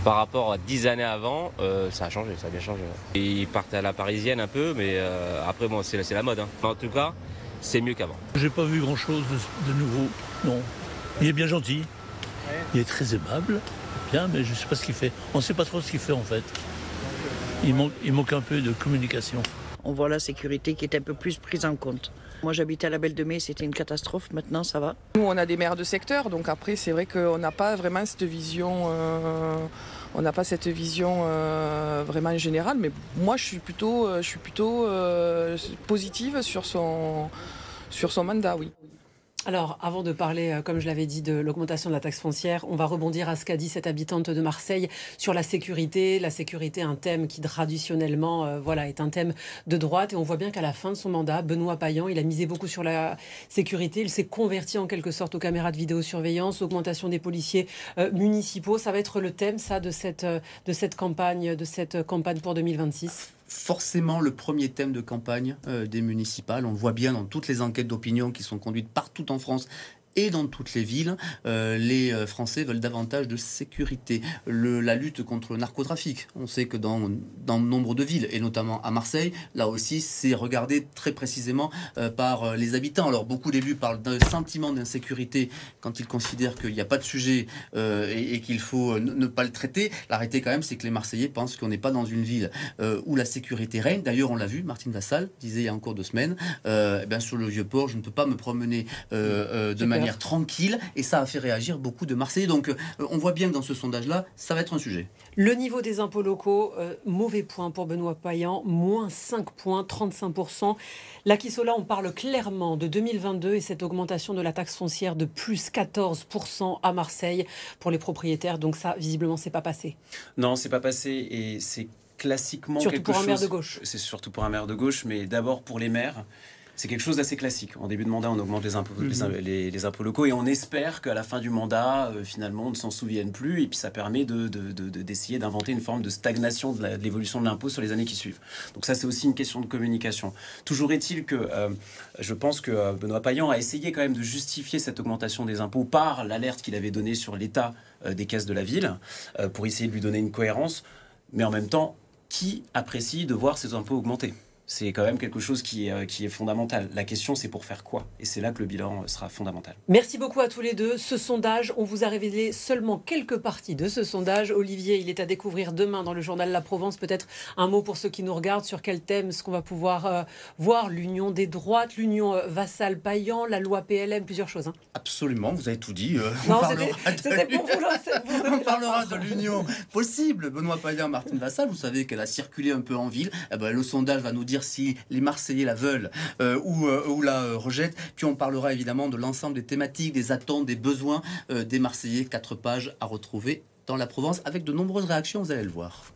Par rapport à 10 années avant, ça a changé, ça a bien changé. Ouais. Ils partent à la parisienne un peu, mais après, bon, c'est la mode. Hein. En tout cas, c'est mieux qu'avant. J'ai pas vu grand-chose de nouveau, non. Il est bien gentil, il est très aimable, bien, mais je sais pas ce qu'il fait. On sait pas trop ce qu'il fait en fait. Il manque un peu de communication. On voit la sécurité qui est un peu plus prise en compte. Moi j'habitais à la Belle de Mai, c'était une catastrophe, maintenant ça va. Nous on a des maires de secteur, donc après c'est vrai qu'on n'a pas vraiment cette vision, vraiment générale, mais moi je suis plutôt positive sur son mandat, oui. Alors, avant de parler, comme je l'avais dit, de l'augmentation de la taxe foncière, on va rebondir à ce qu'a dit cette habitante de Marseille sur la sécurité. La sécurité, un thème qui traditionnellement est un thème de droite. Et on voit bien qu'à la fin de son mandat, Benoît Payan, il a misé beaucoup sur la sécurité. Il s'est converti en quelque sorte aux caméras de vidéosurveillance, augmentation des policiers municipaux. Ça va être le thème, ça, de cette campagne pour 2026. Forcément le premier thème de campagne des municipales. On le voit bien dans toutes les enquêtes d'opinion qui sont conduites partout en France et dans toutes les villes. Les Français veulent davantage de sécurité. La lutte contre le narcotrafic, on sait que dans nombre de villes, et notamment à Marseille, là aussi, c'est regardé très précisément par les habitants. Alors, beaucoup d'élus parlent d'un sentiment d'insécurité quand ils considèrent qu'il n'y a pas de sujet et qu'il faut ne pas le traiter. La réalité, quand même, c'est que les Marseillais pensent qu'on n'est pas dans une ville où la sécurité règne. D'ailleurs, on l'a vu, Martine Vassal disait il y a encore 2 semaines, sur le Vieux-Port, je ne peux pas me promener de manière tranquille, et ça a fait réagir beaucoup de Marseillais. Donc on voit bien que dans ce sondage-là, ça va être un sujet. Le niveau des impôts locaux, mauvais point pour Benoît Payan, moins 5 points, 35%. Là qui sont là, on parle clairement de 2022 et cette augmentation de la taxe foncière de plus 14% à Marseille pour les propriétaires. Donc ça, visiblement, c'est pas passé. Non, c'est pas passé, et c'est classiquement surtout pour un maire de gauche. C'est surtout pour un maire de gauche, mais d'abord pour les maires. C'est quelque chose d'assez classique. En début de mandat, on augmente les impôts, les impôts locaux, et on espère qu'à la fin du mandat, finalement, on ne s'en souvienne plus. Et puis ça permet d'essayer d'inventer une forme de stagnation de l'évolution de l'impôt sur les années qui suivent. Donc ça, c'est aussi une question de communication. Toujours est-il que je pense que Benoît Payan a essayé quand même de justifier cette augmentation des impôts par l'alerte qu'il avait donnée sur l'état des caisses de la ville, pour essayer de lui donner une cohérence. Mais en même temps, qui apprécie de voir ses impôts augmenter ? C'est quand même quelque chose qui est fondamental. La question, c'est pour faire quoi ? Et c'est là que le bilan sera fondamental. Merci beaucoup à tous les deux. Ce sondage, on vous a révélé seulement quelques parties de ce sondage. Olivier, il est à découvrir demain dans le journal La Provence. Peut-être un mot pour ceux qui nous regardent sur quel thème est-ce qu'on va pouvoir voir l'union des droites, l'union Vassal-Payan, la loi PLM, plusieurs choses. Hein. Absolument, vous avez tout dit. Non, c'était pour vous. On parlera de l'union possible. Benoît Payan, Martine Vassal, vous savez qu'elle a circulé un peu en ville. Le sondage va nous dire si les Marseillais la veulent ou la rejettent. Puis on parlera évidemment de l'ensemble des thématiques, des attentes, des besoins des Marseillais. 4 pages à retrouver dans La Provence avec de nombreuses réactions, vous allez le voir.